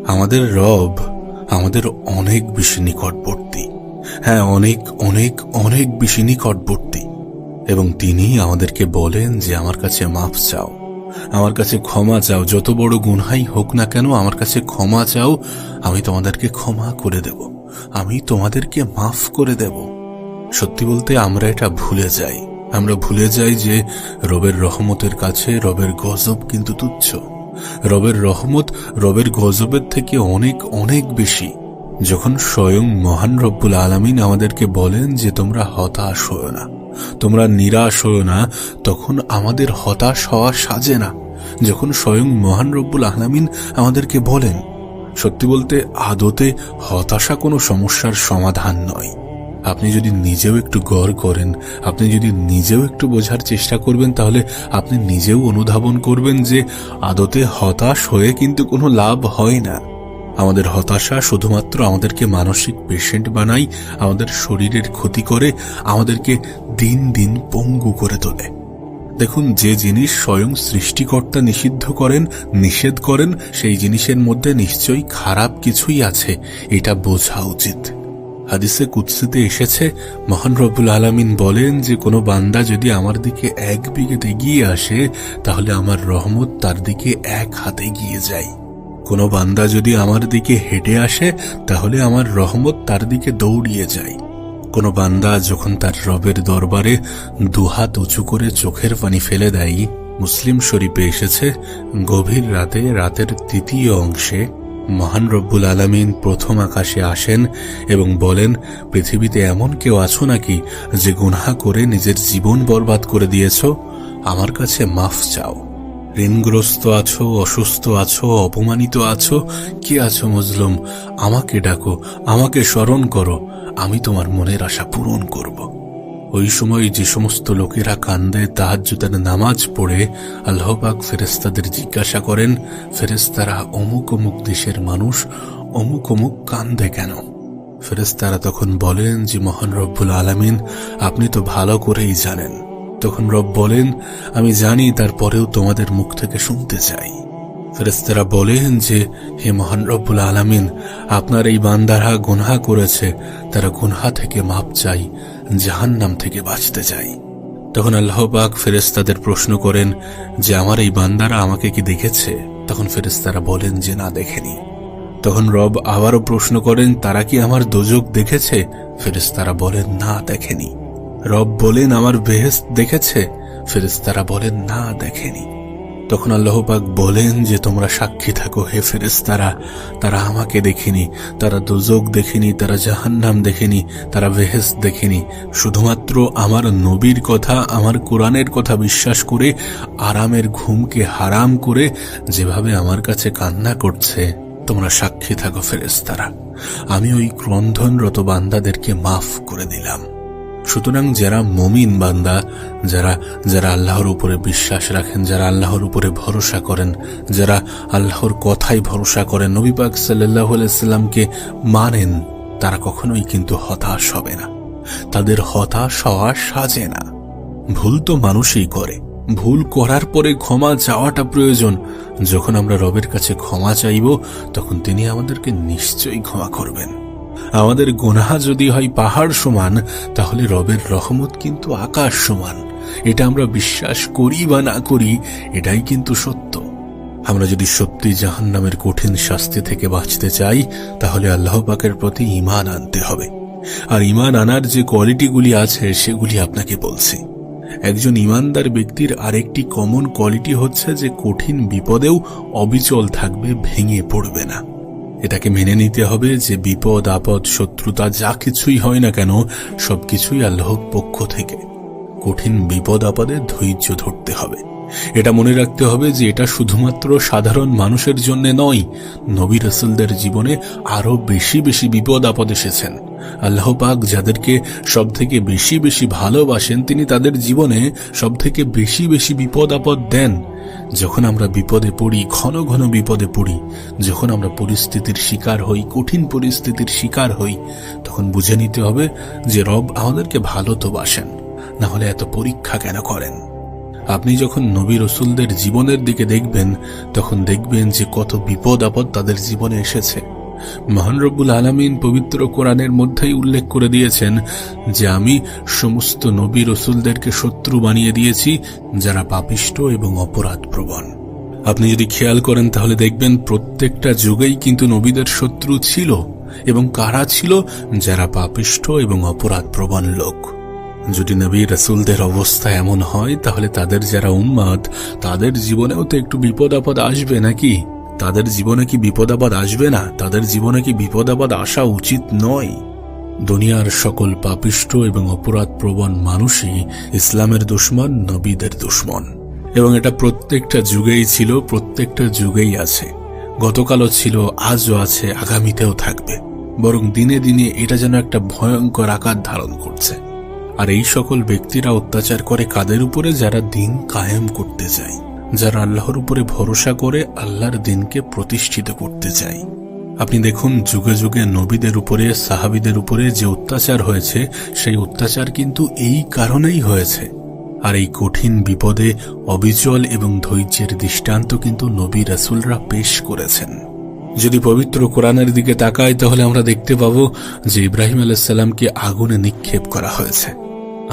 আমাদের রব আমাদের অনেক বেশি নিকটবর্তী, হ্যাঁ অনেক অনেক অনেক বেশি নিকটবর্তী। এবং তিনি আমাদেরকে বলেন যে আমার কাছে মাফ চাও, আমার কাছে ক্ষমা চাও, যত বড় গুনাহই হোক না কেন আমার কাছে ক্ষমা চাও, আমি তোমাদেরকে ক্ষমা করে দেব, আমি তোমাদেরকে মাফ করে দেব। সত্যি বলতে আমরা এটা ভুলে যাই। আমরা ভুলে যাই যে রবের রহমতের কাছে রবের গজব কিন্তু তুচ্ছ। রবের রহমত রবের গজবের থেকে অনেক অনেক বেশি। যখন স্বয়ং মহান রব্বুল আলামিন আমাদেরকে বলেন যে তোমরা হতাশ হও না, তোমরা নিরাশ হও না, তখন আমাদের হতাশ হওয়া সাজে না। যখন স্বয়ং মহান রব্বুল আলামিন আমাদেরকে বলেন, সত্যি বলতে আদতে হতাশা কোনো সমস্যার সমাধান নয়। আপনি যদি নিজেও একটু গড় করেন, আপনি যদি নিজেও একটু বোঝার চেষ্টা করবেন, তাহলে আপনি নিজেও অনুধাবন করবেন যে আদতে হতাশ হয়ে কিন্তু কোনো লাভ হয় না। আমাদের হতাশা শুধুমাত্র আমাদেরকে মানসিক পেশেন্ট বানায়, আমাদের শরীরের ক্ষতি করে, আমাদেরকে দিন দিন পঙ্গু করে তোলে। দেখুন, যে জিনিস স্বয়ং সৃষ্টিকর্তা নিষিদ্ধ করেন, নিষেধ করেন, সেই জিনিসের মধ্যে নিশ্চয়ই খারাপ কিছুই আছে, এটা বোঝা উচিত। হাদিসে কুদসিতে এসেছে, মহান রব্বুল আলামিন বলেন যে কোনো বান্দা যদি আমার দিকে 1 বিঘত এগিয়ে আসে, তাহলে আমার রহমত তার দিকে 1 হাত এগিয়ে যায়। কোনো বান্দা যদি আমার দিকে হেঁটে আসে, তাহলে আমার রহমত তার দিকে দৌড়িয়ে যায়। কোনো বান্দা যখন তার রবের দরবারে 2 হাত উঁচু করে চোখের পানি ফেলে দেয়, মুসলিম শরীফে এসেছে, গভীর রাতে রাতের 3য় অংশে মহান রব্বুল আলামিন প্রথম আকাশে আসেন এবং বলেন, পৃথিবীতে এমন কেউ আছো নাকি যে গুনাহ করে নিজের জীবন বরবাদ করে দিয়েছ? আমার কাছে মাফ চাও। ঋণগ্রস্ত আছো, অসুস্থ আছো, অপমানিত আছো, কে আছো মজলুম, আমাকে ডাকো, আমাকে স্মরণ করো, আমি তোমার মনের আশা পূরণ করব। ওই সময় যে সমস্ত লোকেরা কান্দে, তাহাজ্জুদের নামাজ পড়ে আল্লাহ পাক ফেরেশতাদের জিজ্ঞাসা করেন, ফেরেশতারা অমুক অমুক দেশের মানুষ অমুক অমুক কান্দে কেন? ফেরেশতারা তখন বলেন যে মহান রব্বুল আলামিন, আপনি তো ভালো করেই জানেন। তখন রব বলেন, আমি জানি, তারপরেও তোমাদের মুখ থেকে শুনতে চাই। ফেরেশতারা বলেন যে হে মহান রব্বুল আলামিন, আপনার এই বান্দারা গুনাহ করেছে, তারা গুনাহ থেকে মাপ চাই, জাহান্নাম থেকে বাঁচতে চাই। তখন আল্লাহ পাক ফেরেশতাদের প্রশ্ন করেন যে আমার এই বান্দারা আমাকে কি দেখেছে? তখন ফেরেশতারা বলেন যে না, দেখেনি। তখন রব আবারও প্রশ্ন করেন, তারা কি আমার দোজখ দেখেছে? ফেরেশতারা বলেন না, দেখেনি। রব বলেন, আমার বেহেশত দেখেছে? ফেরেশতারা বলেন না, দেখেনি। তখন আল্লাহ পাক বলেন যে তোমরা সাক্ষী থাকো হে ফেরেশতারা, তারা আমাকে দেখেনি, তারা দোজখ দেখেনি, তারা জাহান্নাম দেখেনি, তারা বেহেশত দেখেনি। শুধুমাত্র আমার নবীর কথা, আমার কোরআনের কথা বিশ্বাস করে আরামের ঘুমকে হারাম করে যেভাবে আমার কাছে কান্না করছে, তোমরা সাক্ষী থাকো ফেরেশতারা, আমি ওই ক্রন্ধনরত বান্দাদেরকে মাফ করে দিলাম। সুতরাং যারা মুমিন বান্দা, যারা আল্লাহর উপরে বিশ্বাস রাখেন, যারা আল্লাহর উপরে ভরসা করেন, যারা আল্লাহর কথায় ভরসা করেন, নবী পাক সাল্লাল্লাহু আলাইহি সাল্লামকে মানেন, তারা কখনোই কিন্তু হতাশ হবে না। তাদের হতাশ হওয়া সাজে না। ভুল তো মানুষই করে, ভুল করার পরে ক্ষমা চাওয়াটা প্রয়োজন। যখন আমরা রবের কাছে ক্ষমা চাইব, তখন তিনি আমাদেরকে নিশ্চয়ই ক্ষমা করবেন। আমাদের গুনাহ যদি হয় পাহাড় সমান, তাহলে রবের রহমত কিন্তু আকাশ সমান। এটা আমরা বিশ্বাস করি বা না করি, এটাই কিন্তু সত্য। আমরা যদি সত্যি জাহান্নামের কঠিন শাস্তি থেকে বাঁচতে চাই, তাহলে আল্লাহ পাকের প্রতি ঈমান আনতে হবে। আর ঈমান আনার যে কোয়ালিটিগুলি আছে, সেগুলি আপনাকে বলছি। একজন ঈমানদার ব্যক্তির আরেকটি কমন কোয়ালিটি হচ্ছে যে কঠিন বিপদেও অবিচল থাকবে, ভেঙে পড়বে না। এটাকে মেনে নিতে হবে যে বিপদ আপদ শত্রুতা যা কিছুই হয় না কেন, সবকিছুই আল্লাহর পক্ষ থেকে। কঠিন বিপদ আপদে ধৈর্য ধরতে হবে। এটা মনে রাখতে হবে যে এটা শুধুমাত্র সাধারণ মানুষের জন্য নয়, নবী রাসূলদের জীবনে আরো বেশি বেশি বিপদ আপদ এসেছেন। আল্লাহ পাক যাদেরকে সব থেকে বেশি বেশি ভালোবাসেন, তিনি তাদের জীবনে সব থেকে বেশি বেশি বিপদ আপদ দেন। যখন আমরা বিপদে পড়ি, ঘন ঘন বিপদে পড়ি, যখন আমরা পরিস্থিতির শিকার হই, কঠিন পরিস্থিতির শিকার হই, তখন বুঝে নিতে হবে যে রব আমাদেরকে ভালো তো বাসেন, না হলে এত পরীক্ষা কেন করেন। আপনি যখন নবী রসুলদের জীবনের দিকে দেখবেন, তখন দেখবেন যে কত বিপদ আপদ তাদের জীবনে এসেছে। মহান রব্বুল আলামিন পবিত্র কোরআনের মধ্যেই উল্লেখ করে দিয়েছেন যে আমি সমস্ত নবী রসুলদেরকে শত্রু বানিয়ে দিয়েছি যারা পাপিষ্ঠ এবং অপরাধপ্রবণ। আপনি যদি খেয়াল করেন তাহলে দেখবেন প্রত্যেকটা যুগেই কিন্তু নবীদের শত্রু ছিল, এবং কারা ছিল? যারা পাপিষ্ঠ এবং অপরাধপ্রবণ লোক। যদি নবী রাসূলদের অবস্থা এমন হয়, তাহলে তাদের যারা উম্মত, তাদের জীবনেও তো একটু বিপদ আপদ আসবে নাকি? তাদের জীবনে কি বিপদ আপদ আসবে না? তাদের জীবনে কি বিপদ আপদ আসা উচিত নয়? দুনিয়ার সকল পাপিষ্ঠ এবং অপরাধপ্রবণ মানুষই ইসলামের দুশমন, নবীদের দুশমন। এবং এটা প্রত্যেকটা যুগেই ছিল, প্রত্যেকটা যুগেই আছে। গতকালও ছিল, আজও আছে, আগামীতেও থাকবে। বরং দিনে দিনে এটা যেন একটা ভয়ঙ্কর আকার ধারণ করছে। আর এই সকল ব্যক্তিরা অত্যাচার করে কাদের উপরে? যারা দিন কায়েম করতে চায়, যারা আল্লাহর উপরে ভরসা করে আল্লাহর দিনকে প্রতিষ্ঠিত করতে চায়। আপনি দেখুন, যুগে যুগে নবীদের উপরে, সাহাবীদের উপরে যে অত্যাচার হয়েছে, সেই অত্যাচার কিন্তু এই কারণেই হয়েছে। আর এই কঠিন বিপদে অবিচল এবং ধৈর্যের দৃষ্টান্ত কিন্তু নবী রাসূলরা পেশ করেছেন। যদি পবিত্র কোরআনের দিকে তাকাই, তাহলে আমরা দেখতে পাবো যে ইব্রাহিম আলাইহিস সালামকে আগুনে নিক্ষেপ করা হয়েছে।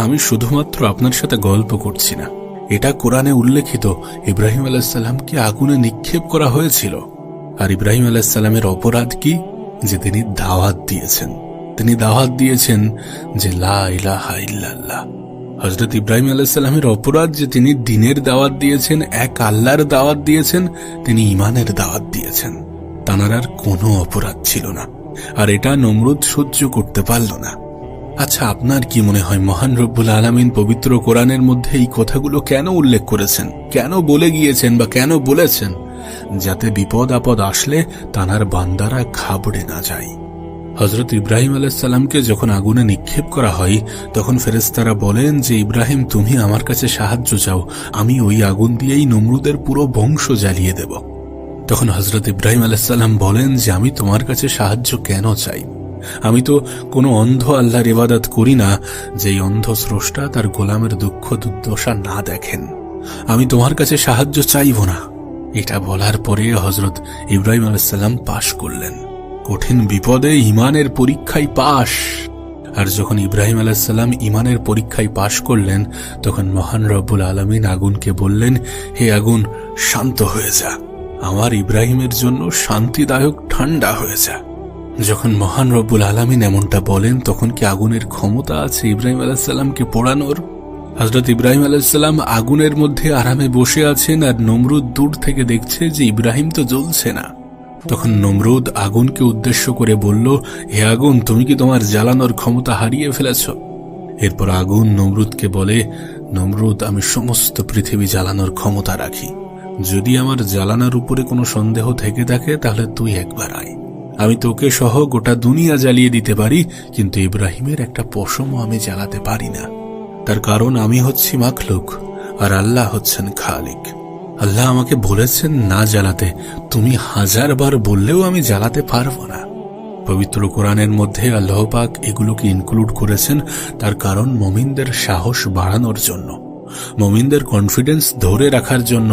আমি শুধুমাত্র আপনার সাথে গল্প করছি না, এটা কোরআনে উল্লেখিত। ইব্রাহিম আলাইহিস সালামকে আগুনে নিক্ষেপ করা হয়েছিল। আর ইব্রাহিম আলাইহিস সালামের অপরাধ কি? যে তিনি দাওয়াত দিয়েছেন। তিনি দাওয়াত দিয়েছেন যে লা ইলাহা ইল্লাল্লাহ। হযরত ইব্রাহিম আলাইহিস সালামের অপরাধ যে তিনি দ্বীনের দাওয়াত দিয়েছেন, এক আল্লাহর দাওয়াত দিয়েছেন, তিনি ঈমানের দাওয়াত দিয়েছেন। তার আর কোনো অপরাধ ছিল না। আর এটা নমরুদ সহ্য করতে পারল না। আচ্ছা, আপনার কি মনে হয় মহান রব্বুল আলামিন পবিত্র কোরআনের মধ্যে এই কথাগুলো কেন উল্লেখ করেছেন, কেন বলে গিয়েছেন বা কেন বলেছেন? যাতে বিপদ আপদ আসলে তানার বান্দারা ঘাবড়ে না যায়। হযরত ইব্রাহিম আলাইহিস সালামকে যখন আগুনে নিক্ষেপ করা হয়, তখন ফেরেশতারা বলেন যে ইব্রাহিম, তুমি আমার কাছে সাহায্য চাও, আমি ওই আগুন দিয়েই নমরুদের পুরো বংশ জ্বালিয়ে দেব। তখন হযরত ইব্রাহিম আলাইহিস সালাম বলেন যে আমি তোমার কাছে সাহায্য কেন চাই? আমি তো কোনো অন্ধ আল্লাহর ইবাদত করি না, যেই অন্ধ স্রষ্টা তার গোলামের দুঃখ দুর্দশা না দেখেন। আমি তোমার কাছে সাহায্য চাইব না। এটা বলার পরে হযরত ইব্রাহিম আলাইহিস সালাম পাশ করলেন। কঠিন বিপদে ঈমানের পরীক্ষায় পাশ। আর যখন ইব্রাহিম আলাইহিস সালাম ঈমানের পরীক্ষায় পাশ করলেন, তখন মহান রব্বুল আলামিন আগুনকে বললেন, হে আগুন, শান্ত হয়ে যা, আমার ইব্রাহিমের জন্য শান্তিদায়ক ঠান্ডা হয়ে যা। যখন মহান রব্বুল আলামিন এমনটা বলেন, তখন কি আগুনের ক্ষমতা আছে ইব্রাহিম আলাইহিস সালামকে পোড়ানোর? হযরত ইব্রাহিম আলাইহিস সালাম আগুনের মধ্যে আরামে বসে আছেন, আর নমরুদ দূর থেকে দেখছে যে ইব্রাহিম তো জ্বলছে না। তখন নমরুদ আগুনকে উদ্দেশ্য করে বলল, হে আগুন, তুমি কি তোমার জ্বালানোর ক্ষমতা হারিয়ে ফেলেছ? এরপর আগুন নমরুদকে বলে, নমরুদ, আমি সমস্ত পৃথিবী জ্বালানোর ক্ষমতা রাখি। যদি আমার জ্বালানোর উপরে কোনো সন্দেহ থেকে থাকে, তাহলে তুই একবার আয়। আমি তোকে সহ গোটা দুনিয়া জ্বালিয়ে দিতে পারি, কিন্তু ইব্রাহিমের একটা পশমও আমি জ্বালাতে পারি না। তার কারণ আমি হচ্ছি মাখলুক, আর আল্লাহ হচ্ছেন খালিক। আল্লাহ আমাকে বলেছেন না জ্বালাতে, তুমি 1000 বার বললেও আমি জ্বালাতে পারবো না। পবিত্র কোরআনের মধ্যে আল্লাহ পাক এগুলোকে ইনক্লুড করেছেন, তার কারণ মুমিনদের সাহস বাড়ানোর জন্য, মুমিনদের কনফিডেন্স ধরে রাখার জন্য,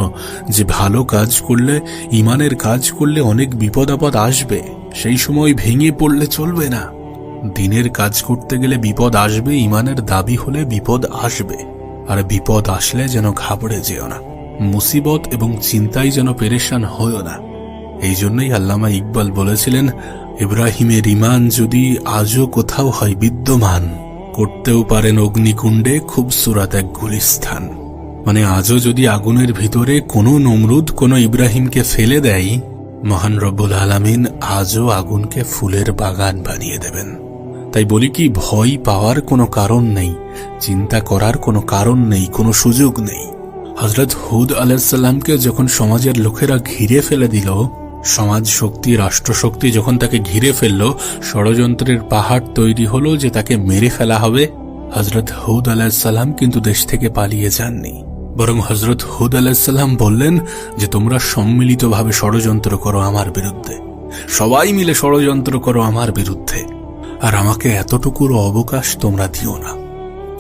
যে ভালো কাজ করলে, ঈমানের কাজ করলে অনেক বিপদ আপদ আসবে, সেই সময় ভেঙে পড়লে চলবে না। দিনের কাজ করতে গেলে বিপদ আসবে, ঈমানের দাবি হলে বিপদ আসবে। আর বিপদ আসলে যেন ঘাবড়ে যেও না, মুসিবত এবং চিন্তায় যেন পেরেশান হয়ো না। এই জন্যই আল্লামা ইকবাল বলেছিলেন, ইব্রাহিমের ঈমান যদি আজও কোথাও হয় বিদ্যমান, করতেও পারেন অগ্নিকুণ্ডে খুবসুরাত এক গুলিস্থান। মানে আজও যদি আগুনের ভিতরে কোনো নমরুদ কোনো ইব্রাহিমকে ফেলে দেয়, মহান রব্বুল আলামিন আজও আগুনকে ফুলের বাগান বানিয়ে দেবেন। তাই বলি কি, ভয় পাওয়ার কোনো কারণ নেই, চিন্তা করার কোনো কারণ নেই, কোনো সুযোগ নেই। হযরত হুদ আলাইহিস সালামকে যখন সমাজের লোকেরা ঘিরে ফেলে দিল, সমাজ শক্তি, রাষ্ট্রশক্তি যখন তাকে ঘিরে ফেলল, ষড়যন্ত্রের পাহাড় তৈরি হলো যে তাকে মেরে ফেলা হবে, হযরত হুদ আলাইহিস সালাম কিন্তু দেশ থেকে পালিয়ে যাননি। বরং হযরত হুদ আলাইহিস সালাম বললেন যে তোমরা সম্মিলিতভাবে ষড়যন্ত্র করো আমার বিরুদ্ধে, সবাই মিলে ষড়যন্ত্র করো আমার বিরুদ্ধে, আর আমাকে এতটুকুর অবকাশ তোমরা দিও না।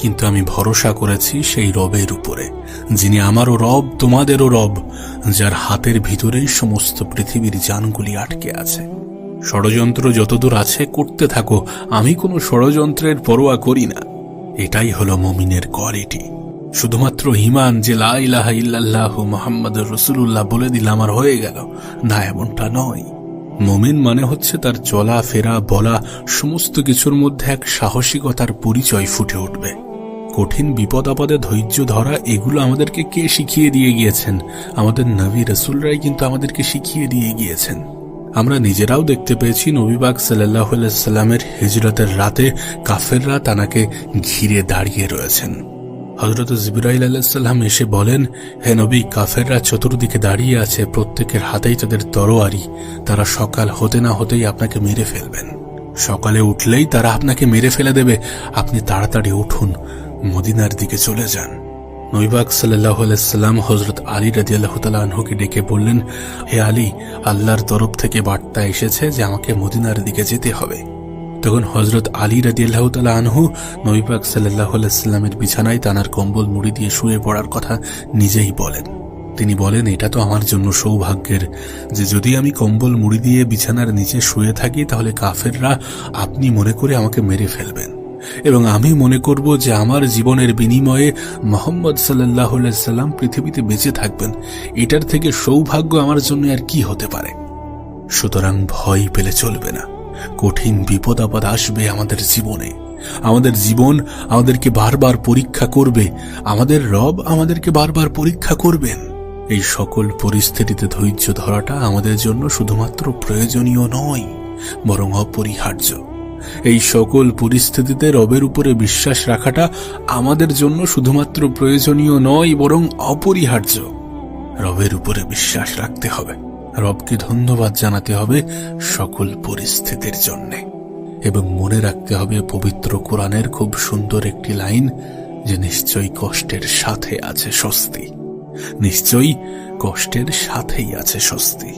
কিন্তু আমি ভরসা করেছি সেই রবের উপরে, যিনি আমারও রব, তোমাদেরও রব, যার হাতের ভিতরেই সমস্ত পৃথিবীর জানগুলি আটকে আছে। ষড়যন্ত্র যতদূর আছে করতে থাকো, আমি কোনো ষড়যন্ত্রের পরোয়া করি না। এটাই হলো মুমিনের কোয়ালিটি। শুধুমাত্র ঈমান যে লা ইলাহা ইল্লাল্লাহু মুহাম্মাদুর রাসূলুল্লাহ বলে দিলাম আর হয়ে গেল, না, এমনটা নয়। মুমিন মানে হচ্ছে তার চলা ফেরা বলা সমস্ত কিছুর মধ্যে এক সাহসিকতার পরিচয় ফুটে উঠবে। কঠিন বিপদ আপদে ধৈর্য ধরা, এগুলো আমাদেরকে কে শিখিয়ে দিয়ে গিয়েছেন? আমাদের নবী রাসূলরাই কিন্তু আমাদেরকে শিখিয়ে দিয়ে গিয়েছেন। আমরা নিজেরাও দেখতে পেয়েছি নবী পাক সাল্লাল্লাহু আলাইহি সাল্লামের হিজরতের রাতে কাফেররা তানাকে ঘিরে দাঁড়িয়ে রয়েছেন। হযরত জিবরাইল আলাইহিস সালাম এসে বলেন, হে নবী, কাফেররা চতুর্দিকে দাঁড়িয়ে আছে, প্রত্যেকের হাতেই তাদের তরোয়ারি, তারা সকাল হতে না হতেই আপনাকে মেরে ফেলবেন। সকালে উঠলেই তারা আপনাকে মেরে ফেলে দেবে, আপনি তাড়াতাড়ি উঠুন, মদিনার দিকে চলে যান। নবী পাক সাল্লাল্লাহু আলাইহি সাল্লাম হযরত আলী রাদিয়াল্লাহু তাআলা আনহুকে ডেকে বললেন, হে আলী, আল্লাহর তরফ থেকে বার্তা এসেছে যে আমাকে মদিনার দিকে যেতে হবে। তখন হযরত আলী রাদিয়াল্লাহু তাআলা আনহু নবী পাক সাল্লাল্লাহু আলাইহি সাল্লামের বিছানায় তানার কম্বল মুড়ি দিয়ে শুয়ে পড়ার কথা নিজেই বলেন। তিনি বলেন, এটা তো আমার জন্য সৌভাগ্যের যে যদি আমি কম্বল মুড়ি দিয়ে বিছানার নিচে শুয়ে থাকি তাহলে কাফেররা আপনি মনে করে আমাকে মেরে ফেলবেন, এবং আমি মনে করব যে আমার জীবনের বিনিময়ে মুহাম্মদ সাল্লাল্লাহু আলাইহি সাল্লাম পৃথিবীতে বেঁচে থাকবেন। এটার থেকে সৌভাগ্য আমার জন্য আর কি হতে পারে? সুতরাং ভয় পেলে চলবে না। কঠিন বিপদ আপদ আসবে আমাদের জীবনে, আমাদের জীবন আমাদেরকে বারবার পরীক্ষা করবে, আমাদের রব আমাদেরকে বারবার পরীক্ষা করবেন। এই সকল পরিস্থিতিতে ধৈর্য ধরাটা আমাদের জন্য শুধুমাত্র প্রয়োজনীয় নয়, বরং অপরিহার্য। এই সকল পরিস্থিতিতে রবের উপরে বিশ্বাস রাখাটা আমাদের জন্য শুধুমাত্র প্রয়োজনীয় নয়, বরং অপরিহার্য। রবের উপরে বিশ্বাস রাখতে হবে, রবকে ধন্যবাদ জানাতে হবে সকল পরিস্থিতির জন্যে, এবং মনে রাখতে হবে পবিত্র কোরআনের খুব সুন্দর একটি লাইন, যে নিশ্চয়ই কষ্টের সাথে আছে স্বস্তি, নিশ্চয়ই কষ্টের সাথেই আছে স্বস্তি।